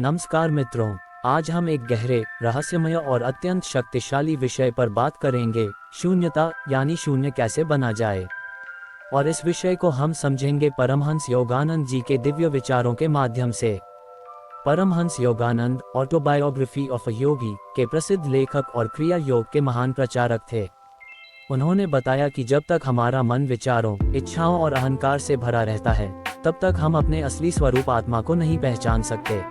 नमस्कार मित्रों, आज हम एक गहरे, रहस्यमय और अत्यंत शक्तिशाली विषय पर बात करेंगे, शून्यता यानी शून्य कैसे बना जाए। और इस विषय को हम समझेंगे परमहंस योगानंद जी के दिव्य विचारों के माध्यम से। Paramahansa Yogananda autobiography of a yogi के प्रसिद्ध लेखक और क्रिया योग के महान प्रचारक थे। उन्होंने बताया कि जब तक हमारा मन विचारों, इच्छाओं और अहंकार से भरा रहता है, तब तक हम अपने असली स्वरूप आत्मा को नहीं पहचान सकते।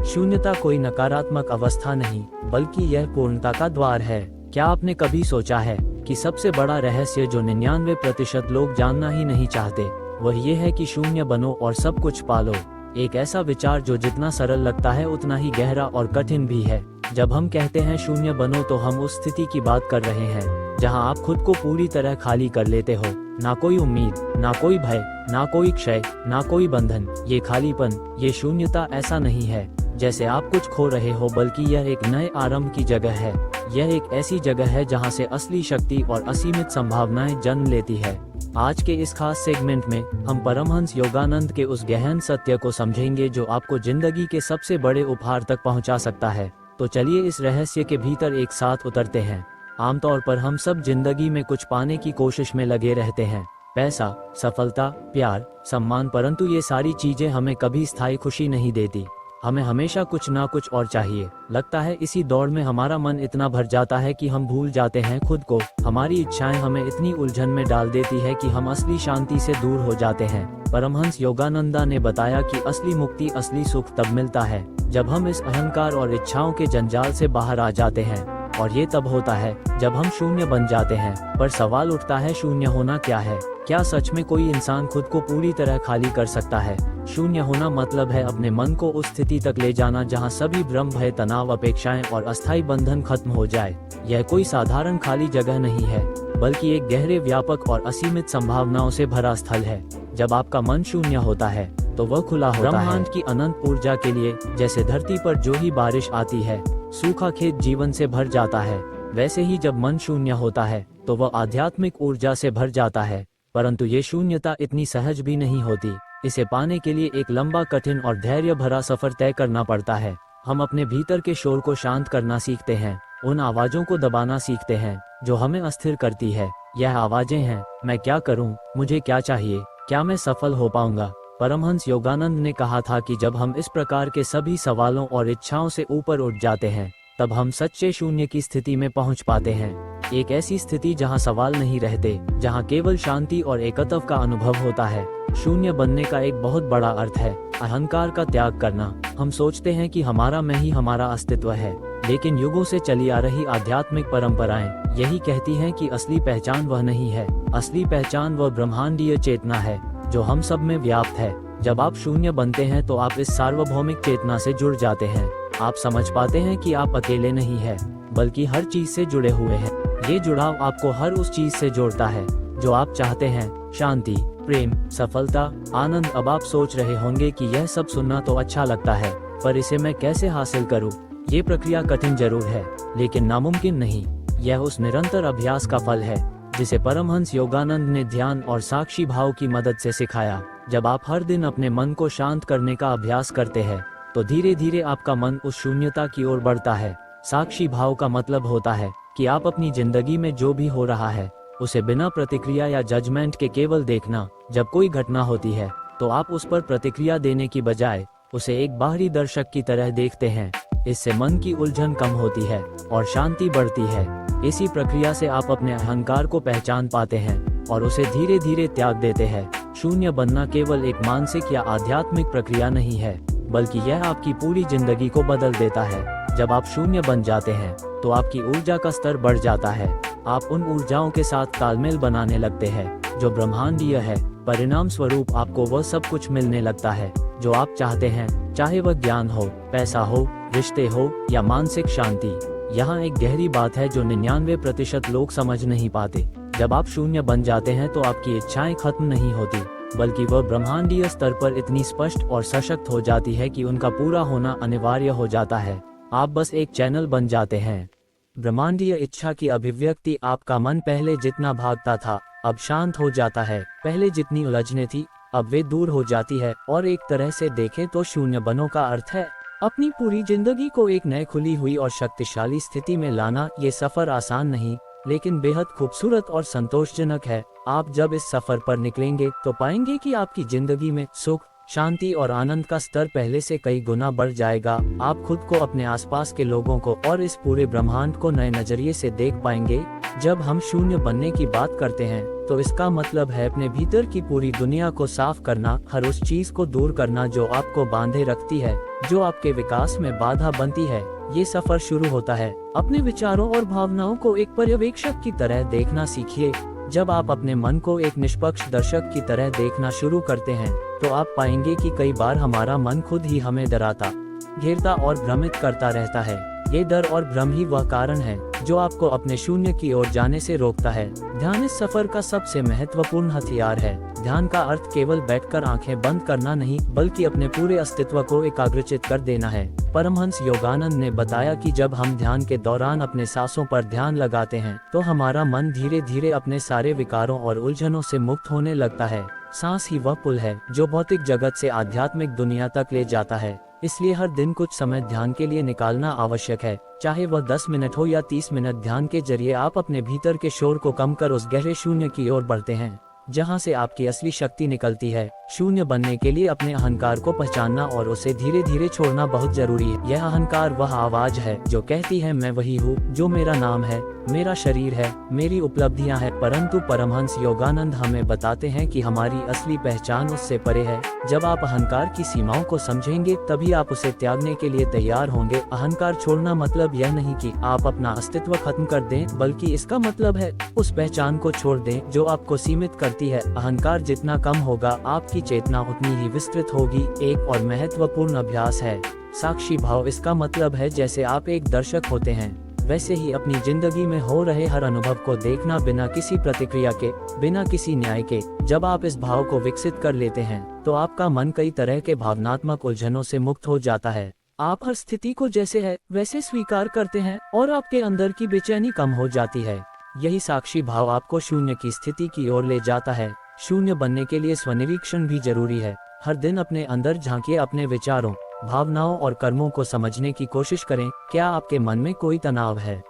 शून्यता कोई नकारात्मक अवस्था नहीं, बल्कि यह पूर्णता का द्वार है। क्या आपने कभी सोचा है कि सबसे बड़ा रहस्य जो 99% लोग जानना ही नहीं चाहते, वह ये है कि शून्य बनो और सब कुछ पालो। एक ऐसा विचार जो जितना सरल लगता है उतना ही गहरा और कठिन भी है। जब हम कहते हैं शून्य बनो, तो हम उस स्थिति की बात कर रहे हैं जहां आप खुद को पूरी तरह खाली कर लेते हो। ना कोई उम्मीद, ना कोई भय, ना कोई क्षय, ना कोई बंधन। ये खालीपन, ये शून्यता ऐसा नहीं है जैसे आप कुछ खो रहे हो, बल्कि यह एक नए आरंभ की जगह है। यह एक ऐसी जगह है जहां से असली शक्ति और असीमित संभावनाएं जन्म लेती है। आज के इस खास सेगमेंट में हम परमहंस योगानंद के उस गहन सत्य को समझेंगे जो आपको जिंदगी के सबसे बड़े उपहार तक पहुंचा सकता है। तो चलिए इस रहस्य के भीतर एक साथ उतरते हैं। आमतौर पर हम सब जिंदगी में कुछ पाने की कोशिश में लगे रहते हैं, पैसा, सफलता, प्यार, सम्मान, परंतु ये सारी चीजें हमें कभी स्थायी खुशी नहीं देती। हमें हमेशा कुछ ना कुछ और चाहिए। लगता है इसी दौड़ में हमारा मन इतना भर जाता है कि हम भूल जाते हैं खुद को। हमारी इच्छाएं हमें इतनी उलझन में डाल देती है कि हम असली शांति से दूर हो जाते हैं। परमहंस योगानंदा ने बताया कि असली मुक्ति, असली सुख तब मिलता है जब हम इस अहंकार और इच्छाओं के जंजाल से बाहर आ जाते हैं। और ये तब होता है जब हम शून्य बन जाते हैं। पर सवाल उठता है, शून्य होना क्या है? क्या सच में कोई इंसान खुद को पूरी तरह खाली कर सकता है? शून्य होना मतलब है अपने मन को उस स्थिति तक ले जाना जहां सभी भ्रम, भय, तनाव, अपेक्षाएं और अस्थायी बंधन खत्म हो जाए। यह कोई साधारण खाली जगह नहीं है, बल्कि एक गहरे, व्यापक और असीमित संभावनाओं से भरा स्थल है। जब आपका मन शून्य होता है तो वह खुला होता है ब्रह्मांड की अनंत ऊर्जा के लिए। जैसे धरती पर जो ही बारिश आती है, सूखा खेत जीवन से भर जाता है, वैसे ही जब मन शून्य होता है तो वह आध्यात्मिक ऊर्जा से भर जाता है। परंतु ये शून्यता इतनी सहज भी नहीं होती। इसे पाने के लिए एक लंबा, कठिन और धैर्य भरा सफर तय करना पड़ता है। हम अपने भीतर के शोर को शांत करना सीखते हैं, उन आवाजों को दबाना सीखते हैं जो हमें अस्थिर करती है। यह आवाजें हैं, मैं क्या करूं, मुझे क्या चाहिए, क्या मैं सफल हो पाऊंगा। परमहंस योगानंद ने कहा था कि जब हम इस प्रकार के सभी सवालों और इच्छाओं से ऊपर उठ जाते हैं, तब हम सच्चे शून्य की स्थिति में पहुंच पाते हैं। एक ऐसी स्थिति जहां सवाल नहीं रहते, जहां केवल शांति और एकत्व का अनुभव होता है। शून्य बनने का एक बहुत बड़ा अर्थ है अहंकार का त्याग करना। हम सोचते हैं कि हमारा मैं ही हमारा अस्तित्व है, लेकिन युगों से चली आ रही आध्यात्मिक परंपराएं यही कहती हैं कि असली पहचान वह नहीं है। असली पहचान वह ब्रह्मांडीय चेतना है जो हम सब में व्याप्त है। जब आप शून्य बनते हैं तो आप इस सार्वभौमिक चेतना से जुड़ जाते हैं। आप समझ पाते हैं कि आप अकेले नहीं हैं, बल्कि हर चीज से जुड़े हुए हैं। ये जुड़ाव आपको हर उस चीज से जोड़ता है जो आप चाहते हैं, शांति, प्रेम, सफलता, आनंद। अब आप सोच रहे होंगे कि यह सब सुनना तो अच्छा लगता है, पर इसे मैं कैसे हासिल करूं? ये प्रक्रिया कठिन जरूर है, लेकिन नामुमकिन नहीं। यह उस निरंतर अभ्यास का फल है जिसे परमहंस योगानंद ने ध्यान और साक्षी भाव की मदद से सिखाया। जब आप हर दिन अपने मन को शांत करने का अभ्यास करते हैं, तो धीरे धीरे आपका मन उस शून्यता की ओर बढ़ता है। साक्षी भाव का मतलब होता है कि आप अपनी जिंदगी में जो भी हो रहा है उसे बिना प्रतिक्रिया या जजमेंट के केवल देखना। जब कोई घटना होती है तो आप उस पर प्रतिक्रिया देने की बजाय उसे एक बाहरी दर्शक की तरह देखते हैं। इससे मन की उलझन कम होती है और शांति बढ़ती है। इसी प्रक्रिया से आप अपने अहंकार को पहचान पाते हैं और उसे धीरे धीरे त्याग देते हैं। शून्य बनना केवल एक मानसिक या आध्यात्मिक प्रक्रिया नहीं है, बल्कि यह आपकी पूरी जिंदगी को बदल देता है। जब आप शून्य बन जाते हैं तो आपकी ऊर्जा का स्तर बढ़ जाता है। आप उन ऊर्जाओं के साथ तालमेल बनाने लगते हैं जो ब्रह्मांडीय है। परिणाम स्वरूप आपको वह सब कुछ मिलने लगता है जो आप चाहते हैं, चाहे वह ज्ञान हो, पैसा हो, रिश्ते हो या मानसिक शांति। यहाँ एक गहरी बात है जो 99% लोग समझ नहीं पाते। जब आप शून्य बन जाते हैं तो आपकी इच्छाएं खत्म नहीं होती, बल्कि वह ब्रह्मांडीय स्तर पर इतनी स्पष्ट और सशक्त हो जाती है कि उनका पूरा होना अनिवार्य हो जाता है। आप बस एक चैनल बन जाते हैं। ब्रह्मांडीय इच्छा की अभिव्यक्ति। आपका मन पहले जितना भागता था अब शांत हो जाता है। पहले जितनी उलझने थी अब वे दूर हो जाती है। और एक तरह से देखें तो शून्य बनो का अर्थ है अपनी पूरी जिंदगी को एक नए खुली हुई और शक्तिशाली स्थिति में लाना, ये सफर आसान नहीं, लेकिन बेहद खूबसूरत और संतोषजनक है। आप जब इस सफर पर निकलेंगे तो पाएंगे कि आपकी जिंदगी में सुख, शांति और आनंद का स्तर पहले से कई गुना बढ़ जाएगा। आप खुद को, अपने आसपास के लोगों को और इस पूरे ब्रह्मांड को नए नजरिए से देख पाएंगे। जब हम शून्य बनने की बात करते हैं तो इसका मतलब है अपने भीतर की पूरी दुनिया को साफ करना, हर उस चीज को दूर करना जो आपको बांधे रखती है, जो आपके विकास में बाधा बनती है। ये सफर शुरू होता है अपने विचारों और भावनाओं को एक पर्यवेक्षक की तरह देखना सीखिए। जब आप अपने मन को एक निष्पक्ष दर्शक की तरह देखना शुरू करते हैं तो आप पाएंगे कि कई बार हमारा मन खुद ही हमें डराता, घेरता और भ्रमित करता रहता है। ये डर और भ्रम ही वह कारण है जो आपको अपने शून्य की ओर जाने से रोकता है। ध्यान इस सफर का सबसे महत्वपूर्ण हथियार है। ध्यान का अर्थ केवल बैठकर आंखें बंद करना नहीं, बल्कि अपने पूरे अस्तित्व को एकाग्रचित कर देना है। परमहंस योगानंद ने बताया कि जब हम ध्यान के दौरान अपने सांसों पर ध्यान लगाते हैं तो हमारा मन धीरे धीरे अपने सारे विकारों और उलझनों से मुक्त होने लगता है। सांस ही वह पुल है जो भौतिक जगत से आध्यात्मिक दुनिया तक ले जाता है। इसलिए हर दिन कुछ समय ध्यान के लिए निकालना आवश्यक है, चाहे वह 10 मिनट हो या 30 मिनट। ध्यान के जरिए आप अपने भीतर के शोर को कम कर उस गहरे शून्य की ओर बढ़ते हैं जहां से आपकी असली शक्ति निकलती है। शून्य बनने के लिए अपने अहंकार को पहचानना और उसे धीरे धीरे छोड़ना बहुत जरूरी है। यह अहंकार वह आवाज है जो कहती है मैं वही हूँ, जो मेरा नाम है, मेरा शरीर है, मेरी उपलब्धियां हैं। परंतु परमहंस योगानंद हमें बताते हैं कि हमारी असली पहचान उससे परे है। जब आप अहंकार की सीमाओं को समझेंगे तभी आप उसे त्यागने के लिए तैयार होंगे। अहंकार छोड़ना मतलब यह नहीं कि आप अपना अस्तित्व खत्म कर दें, बल्कि इसका मतलब है उस पहचान को छोड़ दें जो आपको सीमित करती है। अहंकार जितना कम होगा, आपकी चेतना उतनी ही विस्तृत होगी। एक और महत्वपूर्ण अभ्यास है साक्षी भाव। इसका मतलब है जैसे आप एक दर्शक होते हैं, वैसे ही अपनी जिंदगी में हो रहे हर अनुभव को देखना, बिना किसी प्रतिक्रिया के, बिना किसी न्याय के। जब आप इस भाव को विकसित कर लेते हैं तो आपका मन कई तरह के भावनात्मक उलझनों से मुक्त हो जाता है। आप हर स्थिति को जैसे है वैसे स्वीकार करते हैं और आपके अंदर की बेचैनी कम हो जाती है। यही साक्षी भाव आपको शून्य की स्थिति की ओर ले जाता है। शून्य बनने के लिए स्वनिरीक्षण भी जरूरी है। हर दिन अपने अंदर झांकिए, अपने विचारों, भावनाओं और कर्मों को समझने की कोशिश करें। क्या आपके मन में कोई तनाव है?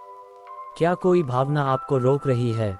क्या कोई भावना आपको रोक रही है?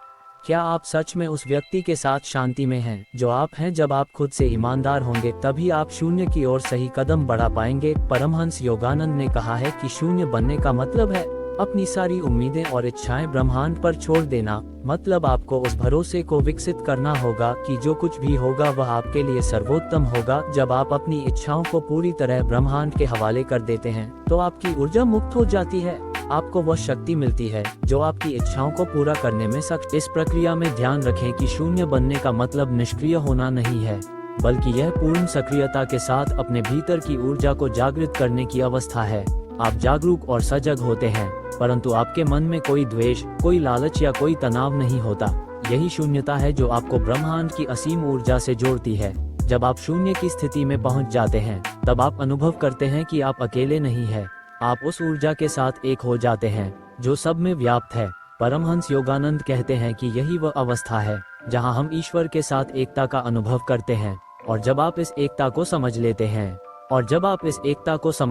क्या आप सच में उस व्यक्ति के साथ शांति में हैं जो आप हैं? जब आप खुद से ईमानदार होंगे तभी आप शून्य की ओर सही कदम बढ़ा पाएंगे। परमहंस योगानंद ने कहा है कि शून्य बनने का मतलब है अपनी सारी उम्मीदें और इच्छाएं ब्रह्मांड पर छोड़ देना। मतलब आपको उस भरोसे को विकसित करना होगा कि जो कुछ भी होगा वह आपके लिए सर्वोत्तम होगा। जब आप अपनी इच्छाओं को पूरी तरह ब्रह्मांड के हवाले कर देते हैं तो आपकी ऊर्जा मुक्त हो जाती है। आपको वह शक्ति मिलती है जो आपकी इच्छाओं को पूरा करने में सक्षम। इस प्रक्रिया में ध्यान रखें कि शून्य बनने का मतलब निष्क्रिय होना नहीं है, बल्कि यह पूर्ण सक्रियता के साथ अपने भीतर की ऊर्जा को जागृत करने की अवस्था है। आप जागरूक और सजग होते हैं, परंतु आपके मन में कोई द्वेष, कोई लालच या कोई तनाव नहीं होता। यही शून्यता है जो आपको ब्रह्मांड की असीम ऊर्जा से जोड़ती है। जब आप शून्य की स्थिति में पहुंच जाते हैं तब आप अनुभव करते हैं कि आप अकेले नहीं हैं। आप उस ऊर्जा के साथ एक हो जाते हैं जो सब में व्याप्त है। परमहंस योगानंद कहते हैं कि यही वह अवस्था है जहां हम ईश्वर के साथ एकता का अनुभव करते हैं। और जब आप इस एकता को समझ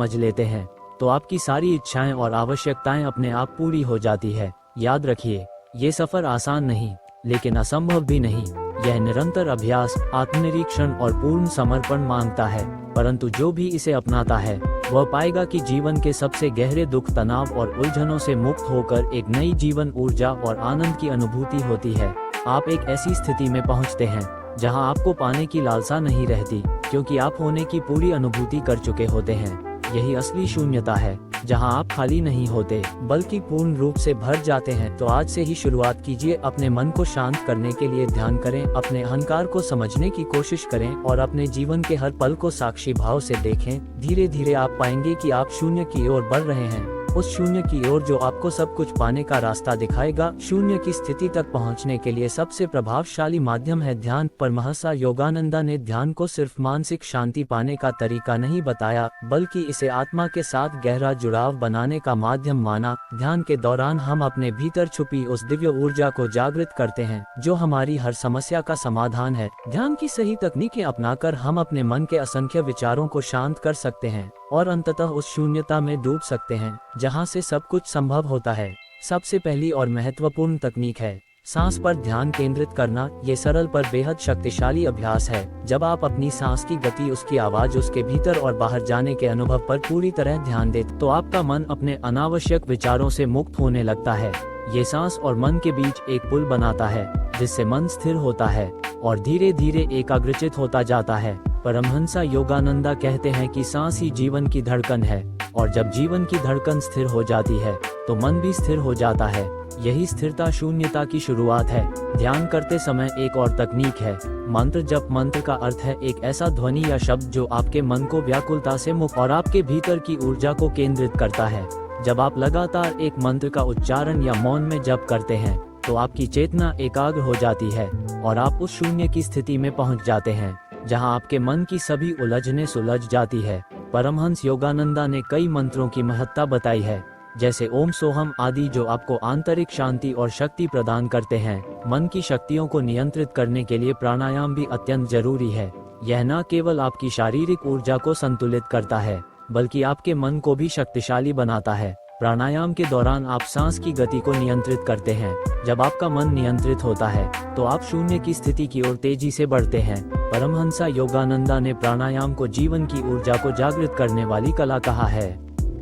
लेते हैं तो आपकी सारी इच्छाएं और आवश्यकताएं अपने आप पूरी हो जाती है। याद रखिए, ये सफर आसान नहीं, लेकिन असंभव भी नहीं। यह निरंतर अभ्यास, आत्मनिरीक्षण और पूर्ण समर्पण मांगता है। परंतु जो भी इसे अपनाता है वह पाएगा कि जीवन के सबसे गहरे दुख, तनाव और उलझनों से मुक्त होकर एक नई जीवन ऊर्जा और आनंद की अनुभूति होती है। आप एक ऐसी स्थिति में पहुंचते हैं जहां आपको पाने की लालसा नहीं रहती, क्योंकि आप होने की पूरी अनुभूति कर चुके होते हैं। यही असली शून्यता है, जहां आप खाली नहीं होते बल्कि पूर्ण रूप से भर जाते हैं। तो आज से ही शुरुआत कीजिए। अपने मन को शांत करने के लिए ध्यान करें, अपने अहंकार को समझने की कोशिश करें और अपने जीवन के हर पल को साक्षी भाव से देखें। धीरे धीरे आप पाएंगे कि आप शून्य की ओर बढ़ रहे हैं, उस शून्य की ओर जो आपको सब कुछ पाने का रास्ता दिखाएगा। शून्य की स्थिति तक पहुंचने के लिए सबसे प्रभावशाली माध्यम है ध्यान। परमहंस योगानंदा ने ध्यान को सिर्फ मानसिक शांति पाने का तरीका नहीं बताया, बल्कि इसे आत्मा के साथ गहरा जुड़ाव बनाने का माध्यम माना। ध्यान के दौरान हम अपने भीतर छुपी उस दिव्य ऊर्जा को जागृत करते हैं जो हमारी हर समस्या का समाधान है। ध्यान की सही तकनीकें अपनाकर हम अपने मन के असंख्य विचारों को शांत कर सकते हैं और अंततः उस शून्यता में डूब सकते हैं जहां से सब कुछ संभव होता है। सबसे पहली और महत्वपूर्ण तकनीक है सांस पर ध्यान केंद्रित करना। ये सरल पर बेहद शक्तिशाली अभ्यास है। जब आप अपनी सांस की गति, उसकी आवाज, उसके भीतर और बाहर जाने के अनुभव पर पूरी तरह ध्यान दें तो आपका मन अपने अनावश्यक विचारों से मुक्त होने लगता है। ये सांस और मन के बीच एक पुल बनाता है जिससे मन स्थिर होता है और धीरे धीरे एकाग्रचित होता जाता है। परमहंसा योगानंदा कहते हैं कि सांस ही जीवन की धड़कन है और जब जीवन की धड़कन स्थिर हो जाती है तो मन भी स्थिर हो जाता है। यही स्थिरता शून्यता की शुरुआत है। ध्यान करते समय एक और तकनीक है मंत्र जप। मंत्र का अर्थ है एक ऐसा ध्वनि या शब्द जो आपके मन को व्याकुलता से मुक्त और आपके भीतर की ऊर्जा को केंद्रित करता है। जब आप लगातार एक मंत्र का उच्चारण या मौन में जप करते हैं तो आपकी चेतना एकाग्र हो जाती है और आप उस शून्य की स्थिति में पहुंच जाते हैं जहां आपके मन की सभी उलझनें सुलझ जाती है। परमहंस योगानंदा ने कई मंत्रों की महत्ता बताई है, जैसे ओम सोहम आदि, जो आपको आंतरिक शांति और शक्ति प्रदान करते हैं। मन की शक्तियों को नियंत्रित करने के लिए प्राणायाम भी अत्यंत जरूरी है। यह न केवल आपकी शारीरिक ऊर्जा को संतुलित करता है बल्कि आपके मन को भी शक्तिशाली बनाता है। प्राणायाम के दौरान आप सांस की गति को नियंत्रित करते हैं। जब आपका मन नियंत्रित होता है तो आप शून्य की स्थिति की ओर तेजी से बढ़ते हैं। परमहंसा योगानंदा ने प्राणायाम को जीवन की ऊर्जा को जागृत करने वाली कला कहा है।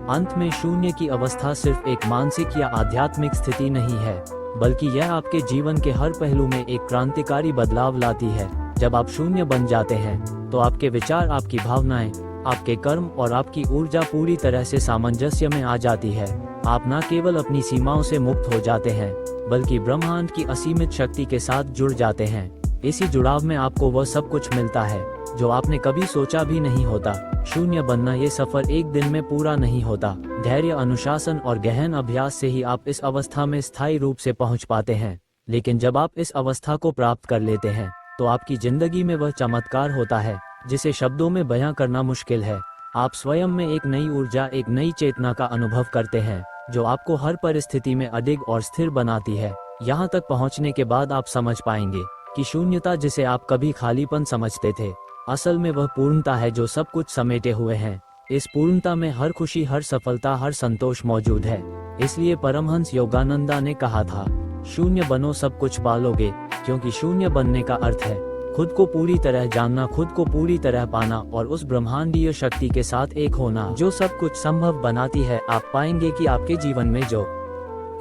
अंत में शून्य की अवस्था सिर्फ एक मानसिक या आध्यात्मिक स्थिति नहीं है, बल्कि यह आपके जीवन के हर पहलू में एक क्रांतिकारी बदलाव लाती है। जब आप शून्य बन जाते हैं तो आपके विचार, आपकी भावनाएं, आपके कर्म और आपकी ऊर्जा पूरी तरह से सामंजस्य में आ जाती है। आप न केवल अपनी सीमाओं से मुक्त हो जाते हैं बल्कि ब्रह्मांड की असीमित शक्ति के साथ जुड़ जाते हैं। इसी जुड़ाव में आपको वह सब कुछ मिलता है जो आपने कभी सोचा भी नहीं होता। शून्य बनना ये सफर एक दिन में पूरा नहीं होता। धैर्य, अनुशासन और गहन अभ्यास से ही आप इस अवस्था में स्थायी रूप से पहुंच पाते हैं। लेकिन जब आप इस अवस्था को प्राप्त कर लेते हैं तो आपकी जिंदगी में वह चमत्कार होता है जिसे शब्दों में बयां करना मुश्किल है। आप स्वयं में एक नई ऊर्जा, एक नई चेतना का अनुभव करते हैं जो आपको हर परिस्थिति में अडिग और स्थिर बनाती है। यहाँ तक पहुँचने के बाद आप समझ पाएंगे कि शून्यता, जिसे आप कभी खालीपन समझते थे, असल में वह पूर्णता है जो सब कुछ समेटे हुए है। इस पूर्णता में हर खुशी, हर सफलता, हर संतोष मौजूद है। इसलिए परमहंस योगानंदा ने कहा था, शून्य बनो सब कुछ पालोगे, क्योंकि शून्य बनने का अर्थ है खुद को पूरी तरह जानना, खुद को पूरी तरह पाना और उस ब्रह्मांडीय शक्ति के साथ एक होना जो सब कुछ संभव बनाती है। आप पाएंगे कि आपके जीवन में जो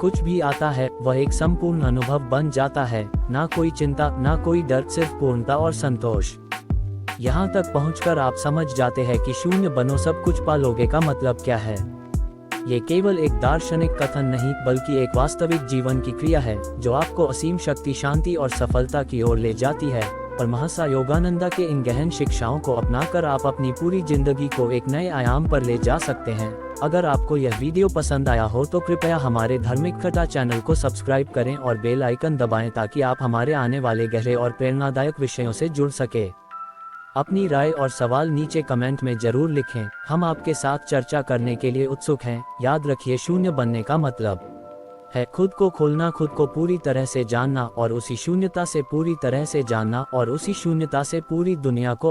कुछ भी आता है वह एक संपूर्ण अनुभव बन जाता है। ना कोई चिंता, ना कोई डर, सिर्फ पूर्णता और संतोष। यहाँ तक पहुँचकर आप समझ जाते हैं कि शून्य बनो सब कुछ पालोगे का मतलब क्या है। ये केवल एक दार्शनिक कथन नहीं बल्कि एक वास्तविक जीवन की क्रिया है जो आपको असीम शक्ति, शांति और सफलता की ओर ले जाती है। परमहंस योगानंदा के इन गहन शिक्षाओं को अपनाकर आप अपनी पूरी जिंदगी को एक नए आयाम पर ले जा सकते हैं। अगर आपको यह वीडियो पसंद आया हो तो कृपया हमारे धार्मिक कथा चैनल को सब्सक्राइब करें और बेल आइकन दबाएं ताकि आप हमारे आने वाले गहरे और प्रेरणादायक विषयों से जुड़ सके। अपनी राय और सवाल नीचे कमेंट में जरूर लिखें। हम आपके साथ चर्चा करने के लिए उत्सुक हैं। याद रखिए, शून्य बनने का मतलब है खुद को खोलना, खुद को पूरी तरह से जानना और उसी शून्यता से पूरी तरह से जानना और उसी शून्यता से पूरी दुनिया को